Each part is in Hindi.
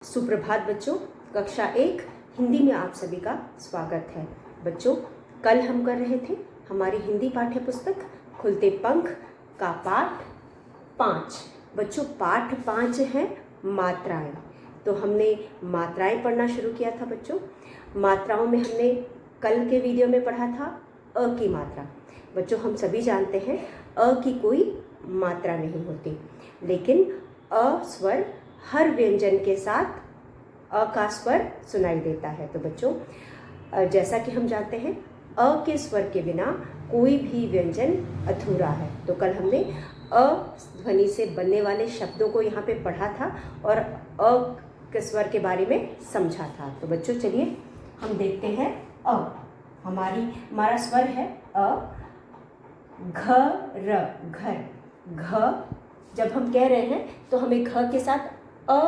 सुप्रभात बच्चों, कक्षा 1 हिंदी में आप सभी का स्वागत है। बच्चों, कल हम कर रहे थे हमारी हिंदी पाठ्य पुस्तक खुलते पंख का पाठ 5। बच्चों, पाठ 5 है मात्राएं। तो हमने मात्राएं पढ़ना शुरू किया था। बच्चों, मात्राओं में हमने कल के वीडियो में पढ़ा था अ की मात्रा। बच्चों, हम सभी जानते हैं अ की कोई मात्रा नहीं होती, लेकिन अ स्वर हर व्यंजन के साथ अ का स्वर सुनाई देता है। तो बच्चों, जैसा कि हम जानते हैं अ के स्वर के बिना कोई भी व्यंजन अधूरा है। तो कल हमने अ ध्वनि से बनने वाले शब्दों को यहाँ पे पढ़ा था और अ के स्वर के बारे में समझा था। तो बच्चों, चलिए हम देखते हैं अ। हमारा स्वर है अ। घ र घर। घ जब हम कह रहे हैं तो हमें घ के साथ अ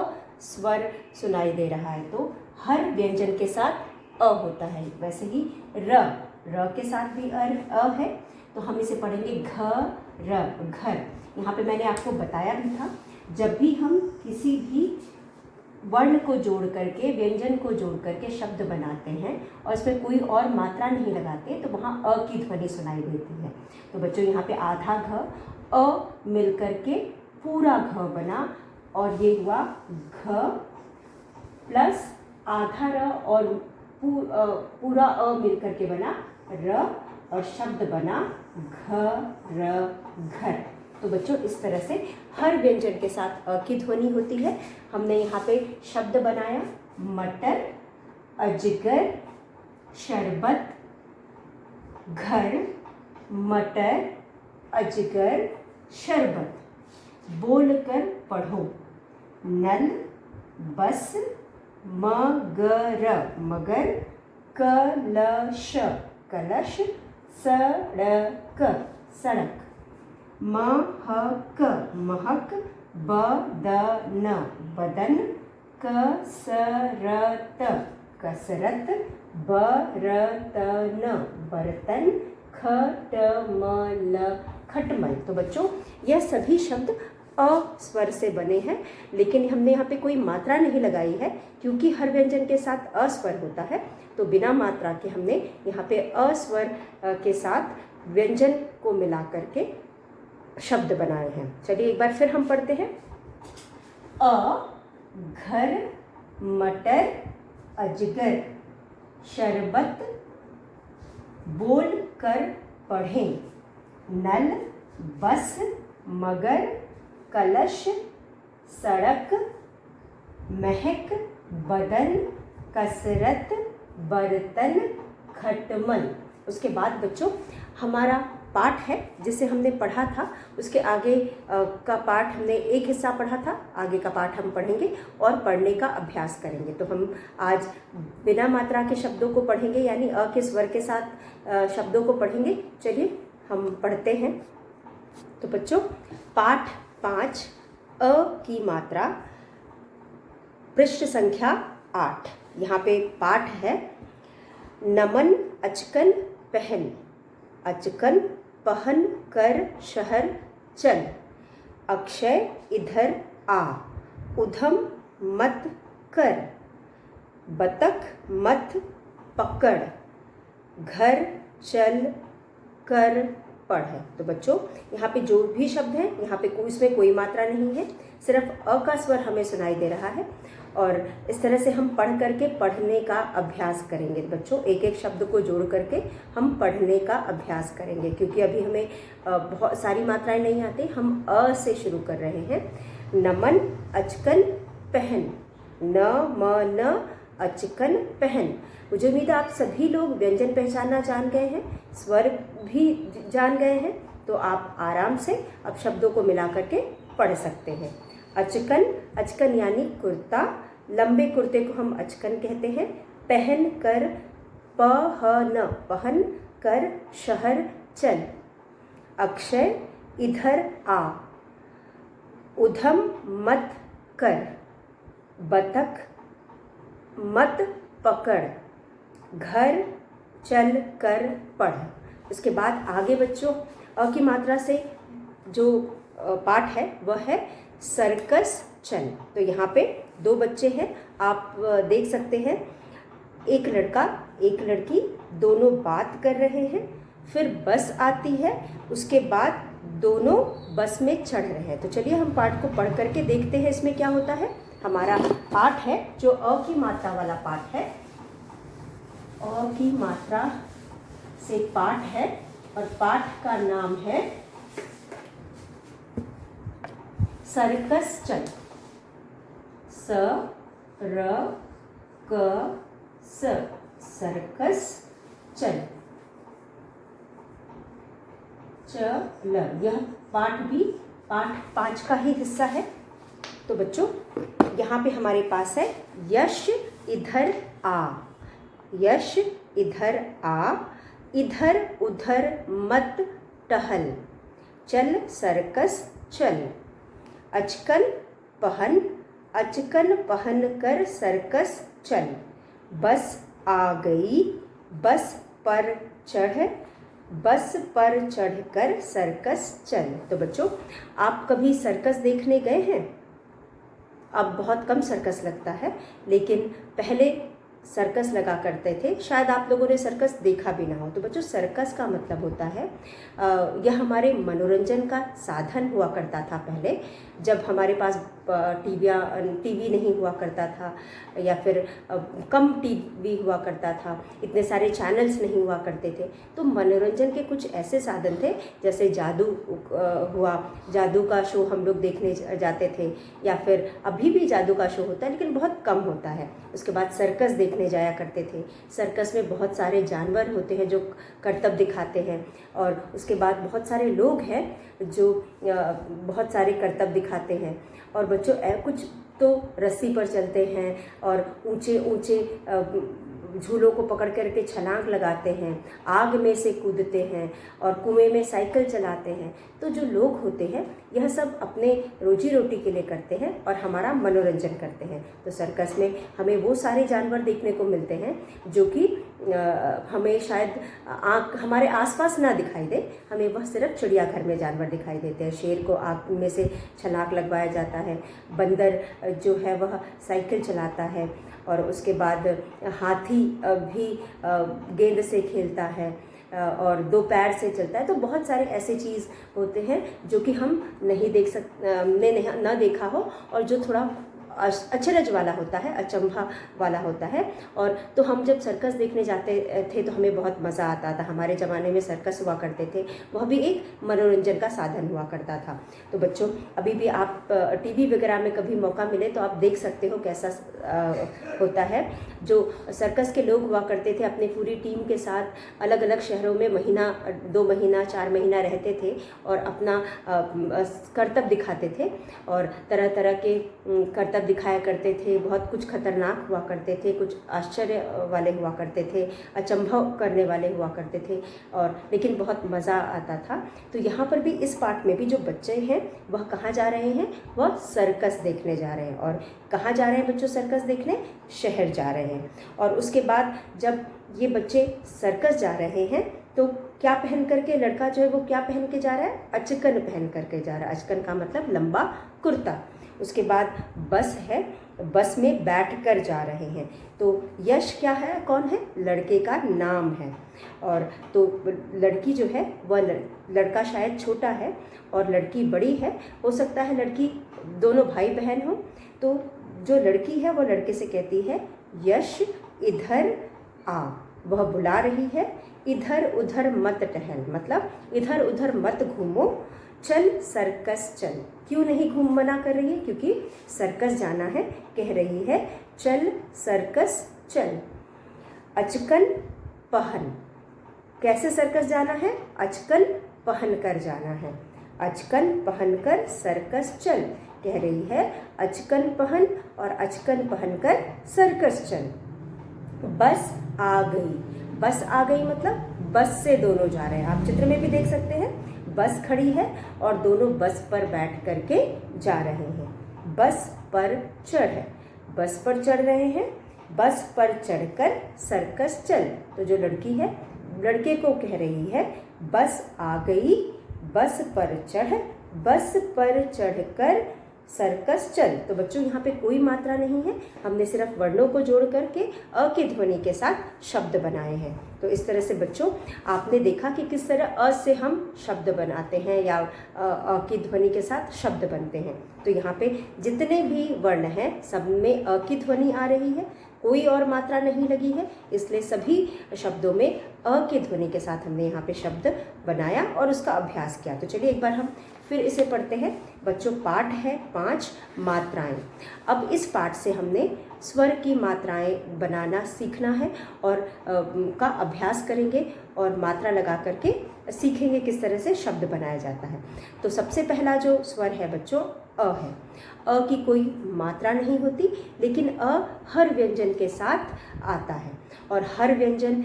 स्वर सुनाई दे रहा है, तो हर व्यंजन के साथ अ होता है। वैसे ही र के साथ भी अ है, तो हम इसे पढ़ेंगे घ र घर। यहाँ पे मैंने आपको बताया भी था, जब भी हम किसी भी वर्ण को जोड़ करके, व्यंजन को जोड़ करके शब्द बनाते हैं और इसमें कोई और मात्रा नहीं लगाते, तो वहाँ अ की ध्वनि सुनाई देती है। तो बच्चों, यहाँ पे आधा घ अ मिल करके पूरा घ बना, और ये हुआ घ प्लस आधा र और पूरा अ मिलकर के बना र, और शब्द बना घ र घर। तो बच्चों, इस तरह से हर व्यंजन के साथ अ की ध्वनि होती है। हमने यहाँ पे शब्द बनाया मटर, अजगर, शरबत, घर, मटर, अजगर, शरबत। बोलकर पढ़ो नल, बस, मगर मगर, कलश कलश, सड़क सड़क, महक महक, बदन बदन, कसरत कसरत, बर्तन बर्तन, खटमल खटमल। तो बच्चों, यह सभी शब्द अ स्वर से बने हैं, लेकिन हमने यहाँ पे कोई मात्रा नहीं लगाई है, क्योंकि हर व्यंजन के साथ अ स्वर होता है। तो बिना मात्रा के हमने यहाँ पे अ स्वर के साथ व्यंजन को मिला करके शब्द बनाए हैं। चलिए एक बार फिर हम पढ़ते हैं। अ घर, मटर, अजगर, शरबत, बोल कर पढ़ें नल, बस, मगर, कलश, सड़क, महक, बदन, कसरत, बर्तन, खटमल। उसके बाद बच्चों, हमारा पाठ है जिसे हमने पढ़ा था, उसके आगे का पाठ हमने एक हिस्सा पढ़ा था, आगे का पाठ हम पढ़ेंगे और पढ़ने का अभ्यास करेंगे। तो हम आज बिना मात्रा के शब्दों को पढ़ेंगे, यानी अ के स्वर के साथ शब्दों को पढ़ेंगे। चलिए हम पढ़ते हैं। तो बच्चों, पाठ 5 अ की मात्रा, पृष्ठ संख्या 8। यहाँ पे पाठ है नमन अचकन पहन, अचकन पहन कर शहर चल, अक्षय इधर आ, उधम मत कर, बतख मत पकड़, घर चल कर पढ़। तो बच्चों, यहाँ पे जो भी शब्द है, यहाँ पे इसमें कोई मात्रा नहीं है, सिर्फ अ का स्वर हमें सुनाई दे रहा है। और इस तरह से हम पढ़ करके पढ़ने का अभ्यास करेंगे। बच्चों, एक एक शब्द को जोड़ करके हम पढ़ने का अभ्यास करेंगे, क्योंकि अभी हमें बहुत सारी मात्राएं नहीं आती। हम अ से शुरू कर रहे हैं। नमन अचकन पहन, न म न अचकन पहन। मुझे उम्मीद है आप सभी लोग व्यंजन पहचानना जान गए हैं, स्वर भी जान गए हैं। तो आप आराम से अब शब्दों को मिला करके पढ़ सकते हैं। अचकन, अचकन यानी कुर्ता, लंबे कुर्ते को हम अचकन कहते हैं। पहन कर, पहन कर शहर चल, अक्षय इधर आ, उधम मत कर, बतख मत पकड़, घर चल कर पढ़। इसके बाद आगे बच्चों, अ की मात्रा से जो पाठ है वह है सर्कस चल। तो यहाँ पे दो बच्चे हैं, आप देख सकते हैं, एक लड़का एक लड़की दोनों बात कर रहे हैं। फिर बस आती है, उसके बाद दोनों बस में चढ़ रहे हैं। तो चलिए हम पाठ को पढ़ करके देखते हैं इसमें क्या होता है। हमारा पाठ है जो अ की मात्रा वाला पाठ है, अ की मात्रा से पाठ है और पाठ का नाम है सर्कस चल। स र क स, सर्कस चल। चल, यह पाठ भी पाठ 5 का ही हिस्सा है। तो बच्चों यहाँ पे हमारे पास है यश इधर आ, यश इधर आ, इधर उधर मत टहल, चल सर्कस चल। अचकन पहन कर सर्कस चल। बस आ गई, बस पर चढ़, बस पर चढ़कर सर्कस चल। तो बच्चों आप कभी सर्कस देखने गए हैं? अब बहुत कम सर्कस लगता है, लेकिन पहले सर्कस लगा करते थे। शायद आप लोगों ने सर्कस देखा भी ना हो। तो बच्चों सर्कस का मतलब होता है यह हमारे मनोरंजन का साधन हुआ करता था पहले, जब हमारे पास टीवी नहीं हुआ करता था, या फिर कम टीवी हुआ करता था, इतने सारे चैनल्स नहीं हुआ करते थे। तो मनोरंजन के कुछ ऐसे साधन थे, जैसे जादू हुआ, जादू का शो हम लोग देखने जाते थे, या फिर अभी भी जादू का शो होता है लेकिन बहुत कम होता है। उसके बाद सर्कस देखने जाया करते थे। सर्कस में बहुत सारे जानवर होते हैं जो करतब दिखाते हैं, और उसके बाद बहुत सारे लोग हैं जो बहुत सारे करतब दिखाते हैं। और बच्चों कुछ तो रस्सी पर चलते हैं और ऊंचे ऊंचे झूलों को पकड़ करके छलांग लगाते हैं, आग में से कूदते हैं और कुएं में साइकिल चलाते हैं। तो जो लोग होते हैं यह सब अपने रोजी रोटी के लिए करते हैं और हमारा मनोरंजन करते हैं। तो सर्कस में हमें वो सारे जानवर देखने को मिलते हैं जो कि हमें शायद हमारे आसपास ना दिखाई दे, हमें वह सिर्फ चिड़ियाघर में जानवर दिखाई देते हैं। शेर को आग में से छलांग लगवाया जाता है, बंदर जो है वह साइकिल चलाता है, और उसके बाद हाथी भी गेंद से खेलता है और 2 पैर से चलता है। तो बहुत सारे ऐसे चीज़ होते हैं जो कि हम नहीं देख ना देखा हो, और जो थोड़ा अचरज वाला होता है, अचंभा वाला होता है। और तो हम जब सर्कस देखने जाते थे तो हमें बहुत मज़ा आता था। हमारे ज़माने में सर्कस हुआ करते थे, वह भी एक मनोरंजन का साधन हुआ करता था। तो बच्चों अभी भी आप टीवी वगैरह में कभी मौका मिले तो आप देख सकते हो कैसा होता है। जो सर्कस के लोग हुआ करते थे अपनी पूरी टीम के साथ अलग अलग शहरों में महीना 2 महीना 4 महीना रहते थे और अपना करतब दिखाते थे, और तरह तरह के करतब दिखाया करते थे। बहुत कुछ खतरनाक हुआ करते थे, कुछ आश्चर्य वाले हुआ करते थे, अचंभव करने वाले हुआ करते थे, और लेकिन बहुत मज़ा आता था। तो यहाँ पर भी इस पाठ में भी जो बच्चे हैं वह कहाँ जा रहे हैं? वह सर्कस देखने जा रहे हैं। और कहाँ जा रहे हैं बच्चों सर्कस देखने? शहर जा रहे हैं। और उसके बाद जब ये बच्चे सर्कस जा रहे हैं तो क्या पहन करके, लड़का जो है वो क्या पहन के जा रहा है? अचकन पहन करके जा रहा है। अचकन का मतलब लंबा कुर्ता। उसके बाद बस है, बस में बैठकर जा रहे हैं। तो यश क्या है, कौन है? लड़के का नाम है। और तो लड़की जो है वह लड़का शायद छोटा है और लड़की बड़ी है। हो सकता है लड़की दोनों भाई बहन हो। तो जो लड़की है वो लड़के से कहती है यश इधर आ, वह बुला रही है। इधर उधर मत टहल, मतलब इधर उधर मत घूमो, चल सर्कस चल। क्यों नहीं घूम मना कर रही है? क्योंकि सर्कस जाना है, कह रही है चल सर्कस चल। अचकन पहन, कैसे सर्कस जाना है? अचकन पहन कर जाना है। अचकन पहन कर सर्कस चल, कह रही है अचकन पहन और अचकन पहन कर सर्कस चल। बस आ गई, बस आ गई मतलब बस से दोनों जा रहे हैं। आप चित्र में भी देख सकते हैं, बस खड़ी है और दोनों बस पर बैठ करके जा रहे हैं। बस पर चढ़, बस पर चढ़ रहे हैं। बस पर चढ़कर सर्कस चल। तो जो लड़की है लड़के को कह रही है बस आ गई, बस पर चढ़, बस पर चढ़कर सर्कस चल। तो बच्चों यहाँ पे कोई मात्रा नहीं है, हमने सिर्फ वर्णों को जोड़ करके अ की ध्वनि के साथ शब्द बनाए हैं। तो इस तरह से बच्चों आपने देखा कि किस तरह अ से हम शब्द बनाते हैं या अ की ध्वनि के साथ शब्द बनते हैं। तो यहाँ पे जितने भी वर्ण हैं सब में अ की ध्वनि आ रही है, कोई और मात्रा नहीं लगी है, इसलिए सभी शब्दों में अ की ध्वनि के साथ हमने यहाँ पे शब्द बनाया और उसका अभ्यास किया। तो चलिए एक बार हम फिर इसे पढ़ते हैं। बच्चों पाठ है 5 मात्राएं। अब इस पाठ से हमने स्वर की मात्राएं बनाना सीखना है और का अभ्यास करेंगे और मात्रा लगा करके सीखेंगे किस तरह से शब्द बनाया जाता है। तो सबसे पहला जो स्वर है बच्चों अ है। अ की कोई मात्रा नहीं होती, लेकिन अ हर व्यंजन के साथ आता है और हर व्यंजन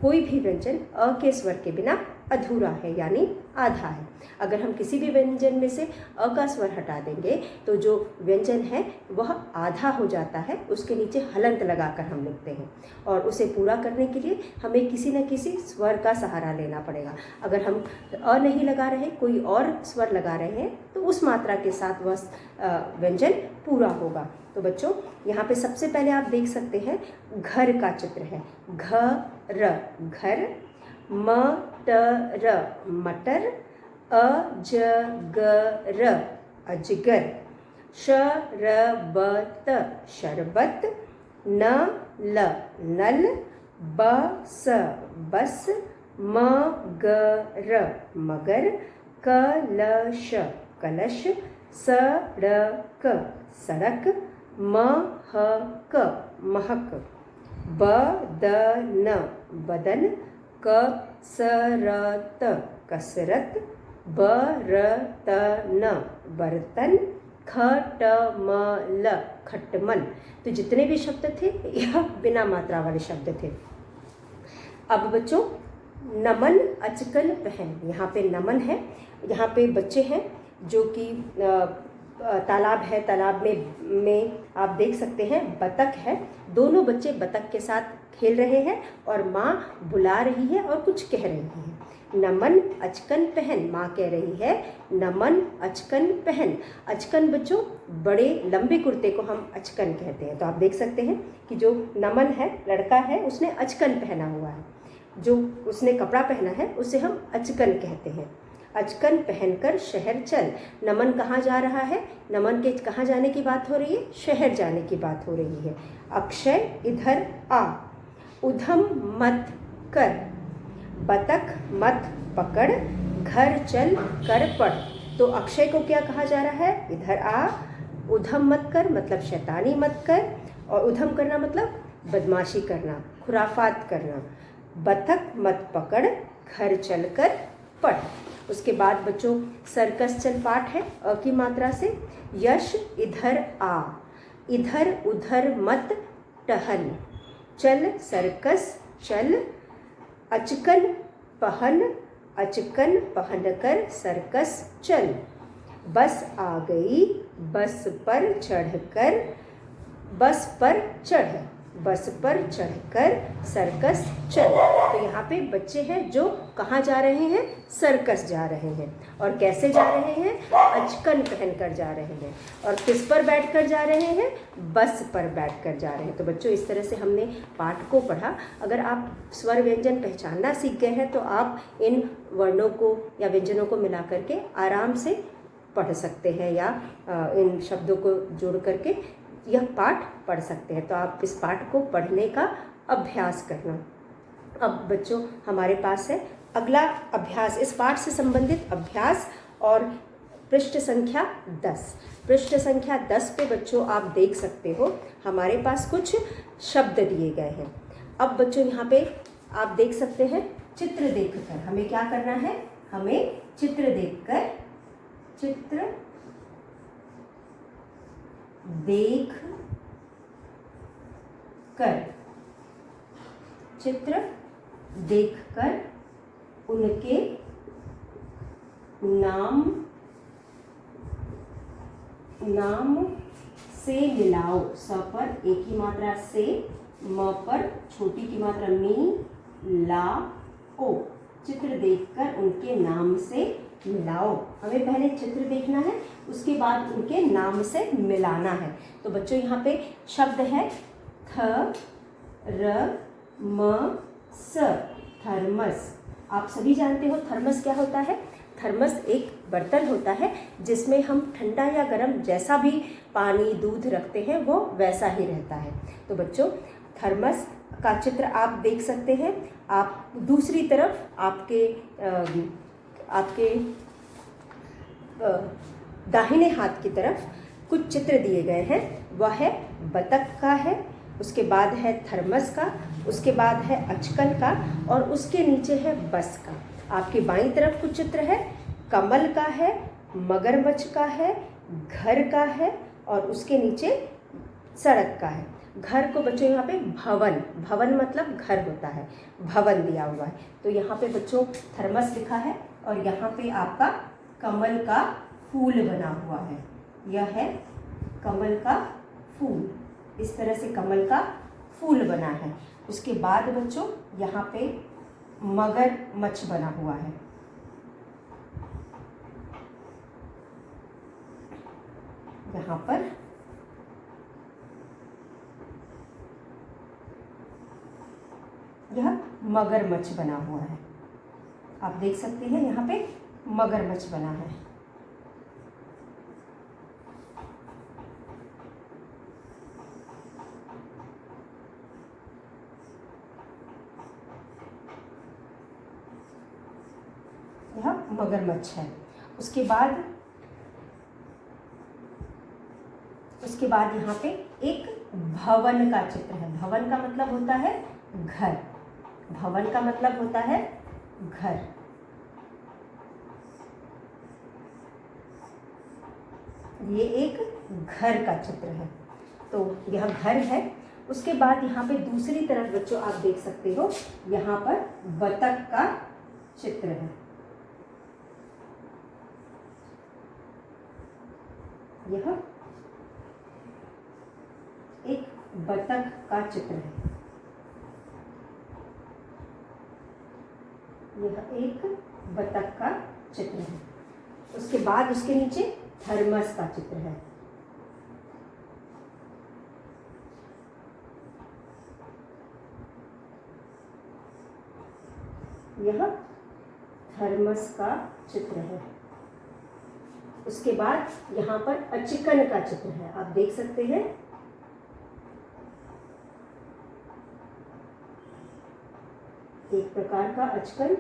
कोई भी व्यंजन अ के स्वर के बिना अधूरा है यानी आधा है। अगर हम किसी भी व्यंजन में से अ का स्वर हटा देंगे तो जो व्यंजन है वह आधा हो जाता है, उसके नीचे हलंत लगाकर हम लिखते हैं और उसे पूरा करने के लिए हमें किसी न किसी स्वर का सहारा लेना पड़ेगा। अगर हम अ नहीं लगा रहे, कोई और स्वर लगा रहे हैं तो उस मात्रा के साथ वह व्यंजन पूरा होगा। तो बच्चों यहाँ पे सबसे पहले आप देख सकते हैं घर का चित्र है। घर, घर, मटर, मटर, अजगर, अजगर, शरबत, शरबत, नल, नल, बस, बस, मगर, मगर, कलश, कलश, सड़क, सड़क, महक, महक, बदन, बदन, कसरत, कसरत, बर्तन, बर्तन, खटमल, खटमल। तो जितने भी शब्द थे यह बिना मात्रा वाले शब्द थे। अब बच्चों नमन, अचकन, पहन। यहाँ पे नमन है, यहाँ पे बच्चे हैं जो कि तालाब है, तालाब में आप देख सकते हैं बतख है। दोनों बच्चे बतख के साथ खेल रहे हैं और माँ बुला रही है और कुछ कह रही है। नमन अचकन पहन, माँ कह रही है नमन अचकन पहन। अचकन बच्चों बड़े लंबे कुर्ते को हम अचकन कहते हैं। तो आप देख सकते हैं कि जो नमन है लड़का है उसने अचकन पहना हुआ है, जो उसने कपड़ा पहना है उसे हम अचकन कहते हैं। अचकन पहनकर शहर चल। नमन कहाँ जा रहा है? नमन के कहाँ जाने की बात हो रही है? शहर जाने की बात हो रही है। अक्षय इधर आ, उधम मत कर, बतख मत पकड़, घर चल कर पढ़। तो अक्षय को क्या कहा जा रहा है? इधर आ, उधम मत कर मतलब शैतानी मत कर, और उधम करना मतलब बदमाशी करना, खुराफात करना। बतख मत पकड़, घर चल कर पढ़। उसके बाद बच्चों सर्कस चल पाठ है अ की मात्रा से। यश इधर आ, इधर उधर मत टहल, चल सर्कस चल, अचकन पहन, अचकन पहन कर सर्कस चल। बस आ गई, बस पर चढ़कर, बस पर चढ़, बस पर चढ़कर सर्कस चल। तो यहाँ पे बच्चे हैं जो कहाँ जा रहे हैं? सर्कस जा रहे हैं। और कैसे जा रहे हैं? अचकन पहन कर जा रहे हैं। और किस पर बैठकर जा रहे हैं? बस पर बैठकर जा रहे हैं। तो बच्चों इस तरह से हमने पाठ को पढ़ा। अगर आप स्वर व्यंजन पहचानना सीख गए हैं तो आप इन वर्णों को या व्यंजनों को मिला करके आराम से पढ़ सकते हैं या इन शब्दों को जोड़ करके यह पाठ पढ़ सकते हैं। तो आप इस पाठ को पढ़ने का अभ्यास करना। अब बच्चों हमारे पास है अगला अभ्यास, इस पाठ से संबंधित अभ्यास और पृष्ठ संख्या 10। पृष्ठ संख्या 10 पे बच्चों आप देख सकते हो हमारे पास कुछ शब्द दिए गए हैं। अब बच्चों यहाँ पे आप देख सकते हैं चित्र देखकर हमें क्या करना है? हमें चित्र देखकर, चित्र देख कर, चित्र देखकर उनके नाम से मिलाओ। स पर एक ही मात्रा से, म पर छोटी की मात्रा मी, ला ओ। चित्र देखकर उनके नाम से मिलाओ। हमें पहले चित्र देखना है उसके बाद उनके नाम से मिलाना है। तो बच्चों यहाँ पे शब्द है थ र म स, थर्मस। आप सभी जानते हो थर्मस क्या होता है। थर्मस एक बर्तन होता है जिसमें हम ठंडा या गर्म जैसा भी पानी दूध रखते हैं वो वैसा ही रहता है। तो बच्चों थर्मस का चित्र आप देख सकते हैं। आप दूसरी तरफ आपके दाहिने हाथ की तरफ कुछ चित्र दिए गए हैं। वह है बतख का है, उसके बाद है थर्मस का, उसके बाद है अचकन का और उसके नीचे है बस का। आपकी बाईं तरफ कुछ चित्र है, कमल का है, मगरमच्छ का है, घर का है और उसके नीचे सड़क का है। घर को बच्चों यहाँ पे भवन, भवन मतलब घर होता है, भवन दिया हुआ है। तो यहाँ पे बच्चों थर्मस लिखा है और यहाँ पे आपका कमल का फूल बना हुआ है। यह है कमल का फूल, इस तरह से कमल का फूल बना है। उसके बाद बच्चों यहाँ पे मगरमच्छ बना हुआ है। यहाँ पर यह मगरमच्छ बना हुआ है। आप देख सकते हैं यहाँ पे मगरमच्छ बना है। यह मगरमच्छ है। उसके बाद यहाँ पे एक भवन का चित्र है। भवन का मतलब होता है घर, भवन का मतलब होता है घर। ये एक घर का चित्र है, तो यह घर है। उसके बाद यहाँ पे दूसरी तरफ बच्चों आप देख सकते हो, यहाँ पर बतख का चित्र है। यह एक बतख का चित्र है। यह एक बतख का चित्र है। उसके बाद उसके नीचे थर्मस का चित्र है। यह थर्मस का चित्र है। उसके बाद यहाँ पर अचकन का चित्र है। आप देख सकते हैं एक प्रकार का अचकन,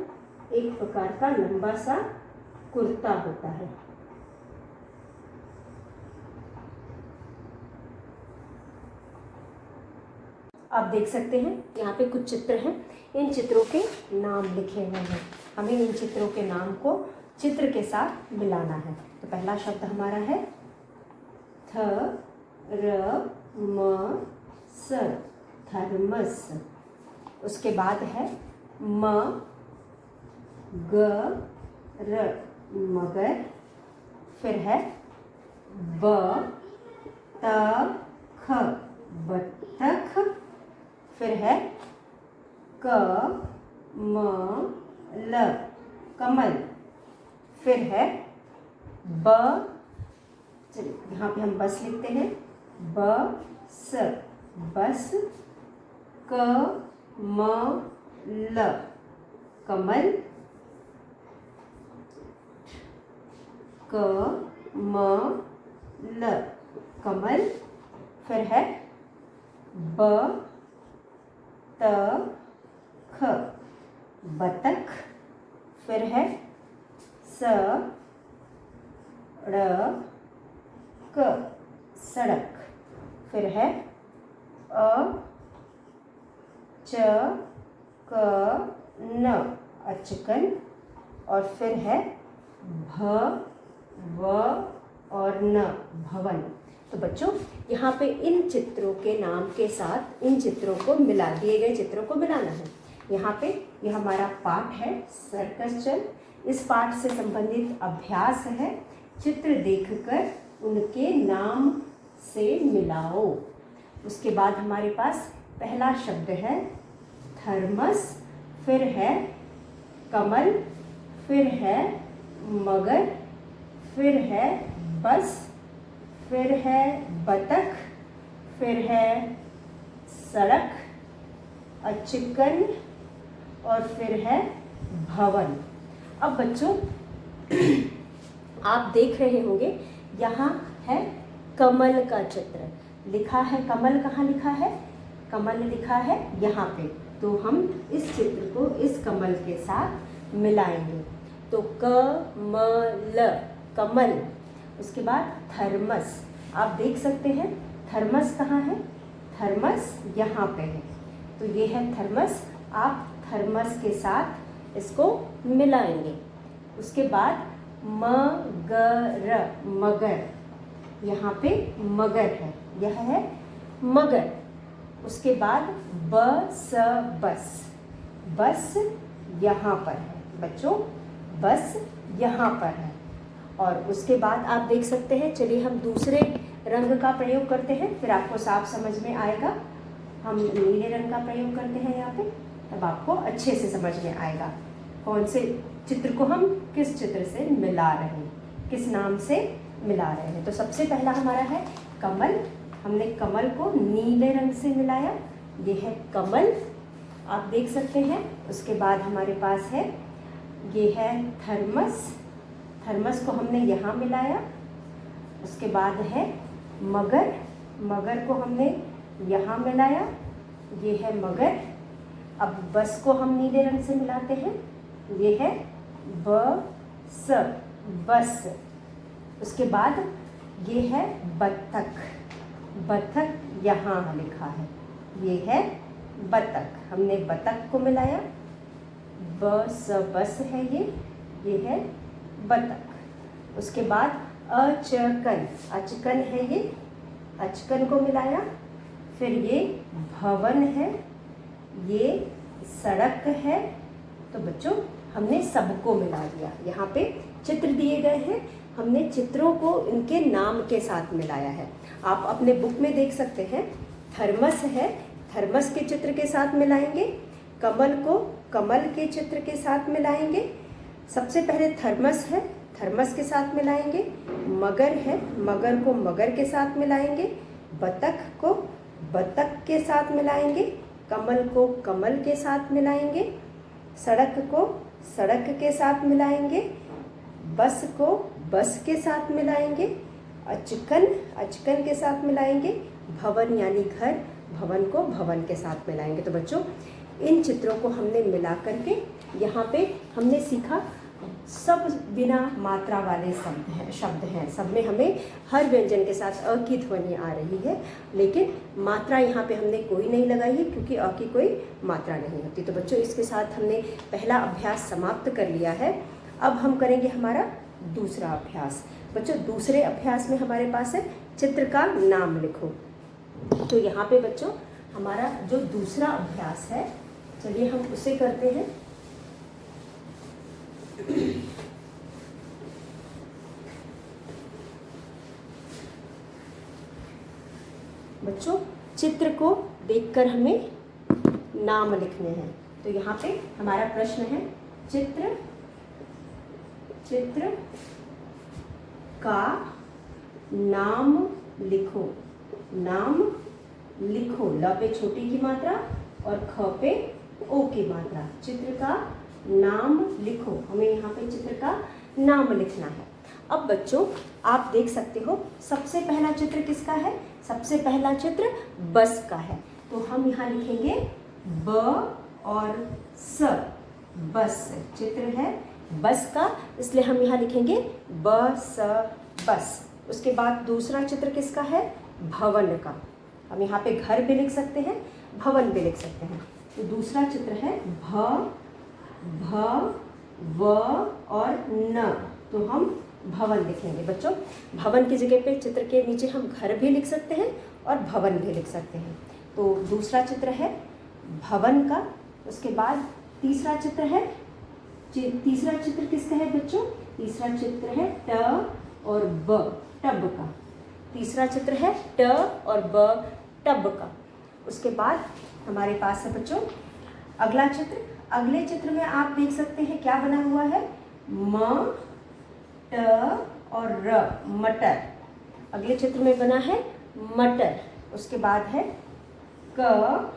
एक प्रकार का लंबा सा कुर्ता होता है। आप देख सकते हैं यहाँ पे कुछ चित्र हैं। इन चित्रों के नाम लिखे हुए हैं। हमें इन चित्रों के नाम को चित्र के साथ मिलाना है। तो पहला शब्द हमारा है थ र म स, थर्मस। उसके बाद है म ग र, मगर। फिर है ब त ख, बतख। फिर है क म ल, कमल। फिर है ब, चलिए यहाँ पे हम बस लिखते हैं, ब स, बस। क म ल, कमल। क म ल, कमल। फिर है ब त ख, बतख। फिर है स ड़ क, सड़क। फिर है अ च क न, अचकन। और फिर है भ व और न, भवन। तो बच्चों यहाँ पे इन चित्रों के नाम के साथ इन चित्रों को मिला, दिए गए चित्रों को मिलाना है। यहाँ पे यह हमारा पाठ है सर्कस चल। इस पाठ से संबंधित अभ्यास है, चित्र देखकर उनके नाम से मिलाओ। उसके बाद हमारे पास पहला शब्द है थर्मस, फिर है कमल, फिर है मगर, फिर है बस, फिर है बतख, फिर है सड़क, चिकन और फिर है भवन। अब बच्चों आप देख रहे होंगे यहाँ है कमल का चित्र लिखा है। कमल कहाँ लिखा है? कमल लिखा है यहाँ पे। तो हम इस चित्र को इस कमल के साथ मिलाएंगे। तो कमल, कमल। उसके बाद थर्मस, आप देख सकते हैं थर्मस कहाँ है? थर्मस यहाँ पे है। तो ये है थर्मस। आप थर्मस के साथ इसको मिलाएंगे। उसके बाद मगर, मगर, यहाँ पे मगर है, यह है मगर। उसके बाद बस, बस, बस यहाँ पर है बच्चों, बस यहाँ पर है। और उसके बाद आप देख सकते हैं, चलिए हम दूसरे रंग का प्रयोग करते हैं, फिर आपको साफ समझ में आएगा। हम नीले रंग का प्रयोग करते हैं यहाँ पे, तब आपको अच्छे से समझ में आएगा कौन से चित्र को हम किस चित्र से मिला रहे हैं, किस नाम से मिला रहे हैं। तो सबसे पहला हमारा है कमल। हमने कमल को नीले रंग से मिलाया, ये है कमल, आप देख सकते हैं। उसके बाद हमारे पास है, ये है थर्मस। थर्मस को हमने यहाँ मिलाया। उसके बाद है मगर, मगर को हमने यहाँ मिलाया, ये है मगर। अब बस को हम नीले रंग से मिलाते हैं, ये है बस, बस। उसके बाद ये है बतख, बतख यहाँ लिखा है, ये है बतख। हमने बतख को मिलाया, बस, बस है ये है बतख। उसके बाद अचकन, अचकन है ये, अचकन को मिलाया। फिर ये भवन है, ये सड़क है। तो बच्चों हमने सबको मिला दिया। यहाँ पे चित्र दिए गए हैं, हमने चित्रों को इनके नाम के साथ मिलाया है। आप अपने बुक में देख सकते हैं, थर्मस है, थर्मस के चित्र के साथ मिलाएंगे। कमल को कमल के चित्र के साथ मिलाएंगे। सबसे पहले थर्मस है, थर्मस के साथ मिलाएंगे। मगर है, मगर को मगर के साथ मिलाएंगे। बतख को बतख के साथ मिलाएंगे। कमल को कमल के साथ मिलाएंगे। सड़क को सड़क के साथ मिलाएंगे। बस को बस के साथ मिलाएंगे। अचकन अचकन के साथ मिलाएंगे। भवन यानी घर, भवन को भवन के साथ मिलाएंगे। तो बच्चों इन चित्रों को हमने मिला करके यहाँ पे हमने सीखा, सब बिना मात्रा वाले शब्द हैं। सब में हमें हर व्यंजन के साथ अ की ध्वनि आ रही है, लेकिन मात्रा यहाँ पे हमने कोई नहीं लगाई है, क्योंकि अ की कोई मात्रा नहीं होती। तो बच्चों इसके साथ हमने पहला अभ्यास समाप्त कर लिया है। अब हम करेंगे हमारा दूसरा अभ्यास। बच्चों दूसरे अभ्यास में हमारे पास है चित्र का नाम लिखो। तो यहाँ पे बच्चों हमारा जो दूसरा अभ्यास है, चलिए हम उसे करते हैं। बच्चों चित्र को देखकर हमें नाम लिखने हैं। तो यहाँ पे हमारा प्रश्न है, चित्र चित्र का नाम लिखो। नाम लिखो, ल पे छोटी की मात्रा और ख पे ओ की मात्रा। चित्र का नाम लिखो, हमें यहाँ पे चित्र का नाम लिखना है। अब बच्चों आप देख सकते हो, सबसे पहला चित्र किसका है? सबसे पहला चित्र बस का है। तो हम यहाँ लिखेंगे ब और स, बस। चित्र है बस का, इसलिए हम यहाँ लिखेंगे ब स बस। उसके बाद दूसरा चित्र किसका है? भवन का। हम यहाँ पे घर भी लिख सकते हैं, भवन भी लिख सकते हैं। तो दूसरा चित्र है भ व और न, तो हम भवन लिखेंगे। बच्चों भवन की जगह पे चित्र के नीचे हम घर भी लिख सकते हैं और भवन भी लिख सकते हैं। तो दूसरा चित्र है भवन का। उसके बाद तीसरा चित्र है, तीसरा चित्र किसका है बच्चों? तीसरा चित्र है ट और ब, टब का। तीसरा चित्र है ट और ब, टब का। उसके बाद हमारे पास है बच्चों अगला चित्र। अगले चित्र में आप देख सकते हैं क्या बना हुआ है? म ट और र, मटर। अगले चित्र में बना है मटर। उसके बाद है क,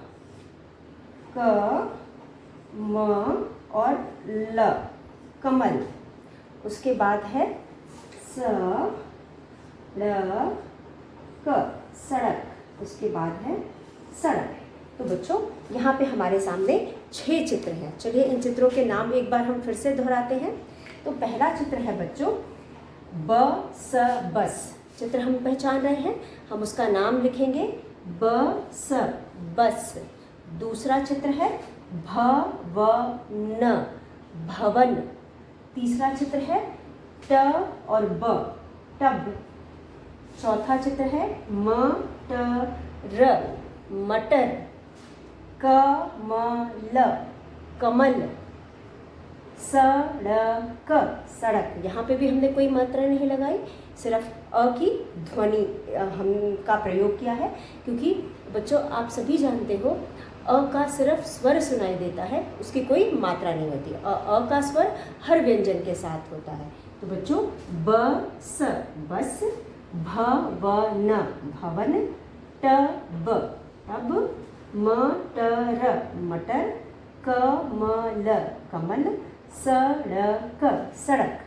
म और ल, कमल। उसके बाद है स, र, क, सड़क। उसके बाद है सड़क। तो बच्चों यहाँ पे हमारे सामने 6 चित्र हैं। चलिए इन चित्रों के नाम एक बार हम फिर से दोहराते हैं। तो पहला चित्र है बच्चों बस। चित्र हम पहचान रहे हैं, हम उसका नाम लिखेंगे बस। दूसरा चित्र है भवन, भवन। तीसरा चित्र है ट और ब, टब। चौथा चित्र है मटर, मटर। कमल, कमल। सड़क, सड़क। यहाँ पे भी हमने कोई मात्रा नहीं लगाई, सिर्फ अ की ध्वनि हम का प्रयोग किया है, क्योंकि बच्चों आप सभी जानते हो अ का सिर्फ स्वर सुनाई देता है, उसकी कोई मात्रा नहीं होती। अ का स्वर हर व्यंजन के साथ होता है। तो बच्चों बस, बस। भवन, भवन। Tub, tub. मटर, मटर। कमल, कमल। सड़क, सड़क।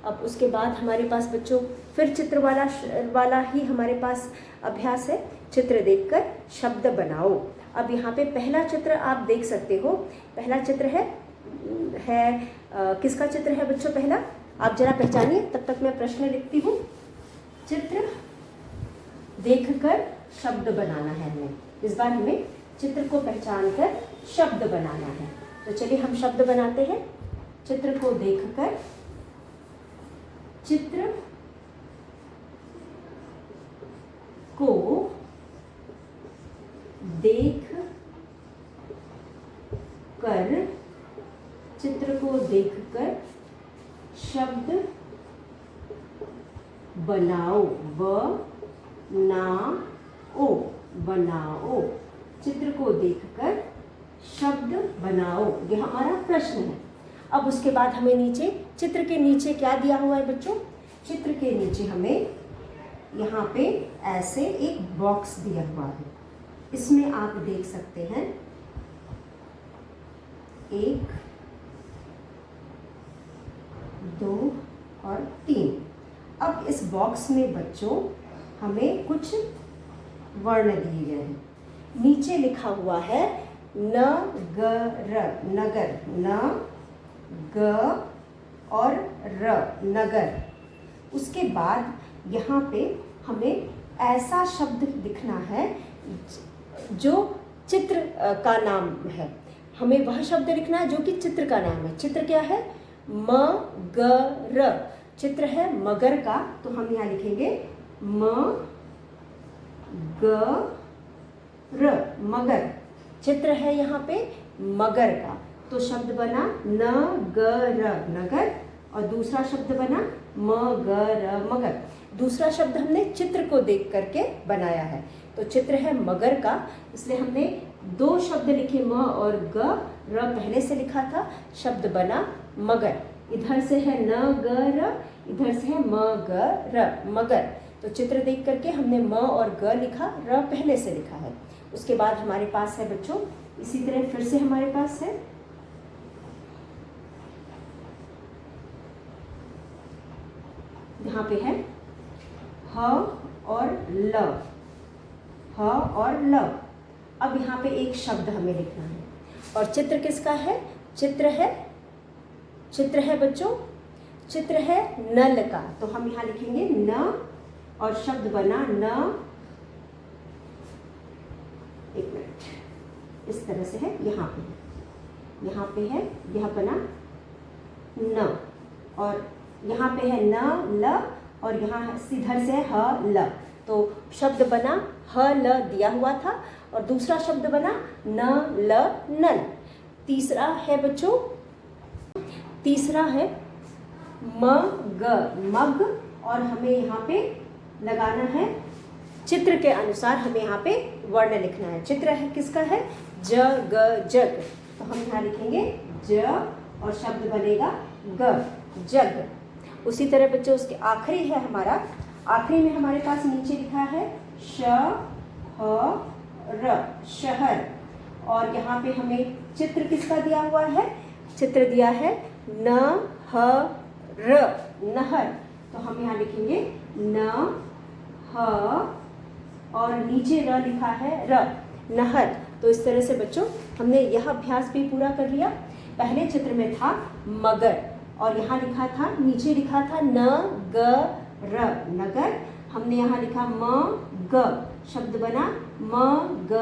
अब उसके बाद हमारे पास बच्चों फिर चित्र वाला ही हमारे पास अभ्यास है। चित्र देखकर शब्द बनाओ। अब यहाँ पे पहला चित्र आप देख सकते हो। पहला चित्र है किसका चित्र है बच्चों? पहला आप जरा पहचानिए, तब तक मैं प्रश्न लिखती हूँ। चित्र देखकर शब्द बनाना है हमें। इस बार हमें चित्र को पहचान कर शब्द बनाना है। तो चलिए हम शब्द बनाते हैं। चित्र को देखकर, चित्र को देख कर, चित्र को देखकर शब्द बनाओ। बनाओ, बनाओ। चित्र को देखकर शब्द बनाओ, यह हमारा प्रश्न है। अब उसके बाद हमें नीचे, चित्र के नीचे क्या दिया हुआ है बच्चों? चित्र के नीचे हमें यहाँ पे ऐसे एक बॉक्स दिया हुआ है। इसमें आप देख सकते हैं 1, 2 और 3। अब इस बॉक्स में बच्चों हमें कुछ वर्ण दिए गए हैं। नीचे लिखा हुआ है नगर, नगर। न, ग और र, नगर। उसके बाद यहाँ पे हमें ऐसा शब्द लिखना है जो चित्र का नाम है। हमें वह शब्द लिखना है जो कि चित्र का नाम है। चित्र क्या है? मगर। चित्र है मगर का, तो हम यहाँ लिखेंगे म ग र, मगर। चित्र है यहाँ पे मगर का, तो शब्द बना नगर, नगर। और दूसरा शब्द बना मगर, मगर। दूसरा शब्द हमने चित्र को देख करके बनाया है। तो चित्र है मगर का, इसलिए हमने 2 शब्द लिखे, म और ग। र पहले से लिखा था, शब्द बना मगर। इधर से है नगर, इधर से है मगर, मगर। तो चित्र देख करके हमने म और ग लिखा, र पहले से लिखा है। उसके बाद हमारे पास है बच्चों, इसी तरह फिर से हमारे पास है यहाँ पे है ह और ल, ह और ल। अब यहाँ पे एक शब्द हमें लिखना है। और चित्र किसका है? चित्र है बच्चों, चित्र है नल का, तो हम यहाँ लिखेंगे न और शब्द बना न। एक मिनट, इस तरह से है। यहाँ पे है, यह बना न, और यहाँ पे है न, ल, और यहाँ इधर से ह, ल। तो शब्द बना ह, ल दिया हुआ था, और दूसरा शब्द बना न, ल, नल। तीसरा है बच्चों, तीसरा है मग, मग। और हमें यहाँ पे लगाना है, चित्र के अनुसार हमें यहाँ पे वर्ण लिखना है। चित्र है किसका है? जग, जग। तो हम यहाँ लिखेंगे ज और शब्द बनेगा ग, जग। उसी तरह बच्चों उसके आखिरी है हमारा, आखिरी में हमारे पास नीचे लिखा है शहर, शहर। और यहाँ पे हमें चित्र किसका दिया हुआ है? चित्र दिया है नहर, नहर। तो हम यहाँ लिखेंगे न ह और नीचे र लिखा है र, नहर। तो इस तरह से बच्चों हमने यह अभ्यास भी पूरा कर लिया। पहले चित्र में था मगर और यहाँ लिखा था, नीचे लिखा था न ग र, नगर। हमने यहाँ लिखा म ग, शब्द बना म ग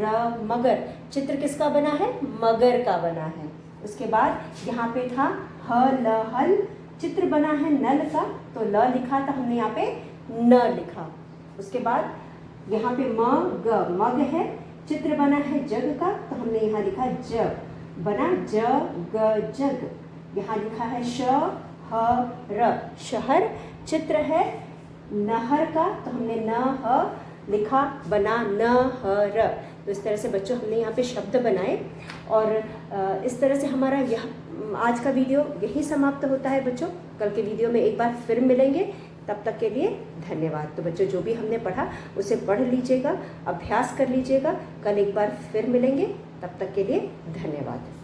र, मगर। चित्र किसका बना है? मगर का बना है। उसके बाद यहाँ पे था ह ल हल, चित्र बना है नल का, तो ल लिखा था, हमने यहाँ पे न लिखा। उसके बाद यहाँ पे म ग, मग है, चित्र बना है जग का, तो हमने यहाँ लिखा ज, बना ज ग जग। यहाँ लिखा है श ह र, शहर। चित्र है नहर का, तो हमने न ह लिखा, बना न ह र। तो इस तरह से बच्चों हमने यहाँ पे शब्द बनाए। और इस तरह से हमारा यह आज का वीडियो यही समाप्त होता है बच्चों। कल के वीडियो में एक बार फिर मिलेंगे, तब तक के लिए धन्यवाद। तो बच्चों जो भी हमने पढ़ा उसे पढ़ लीजिएगा, अभ्यास कर लीजिएगा। कल एक बार फिर मिलेंगे, तब तक के लिए धन्यवाद।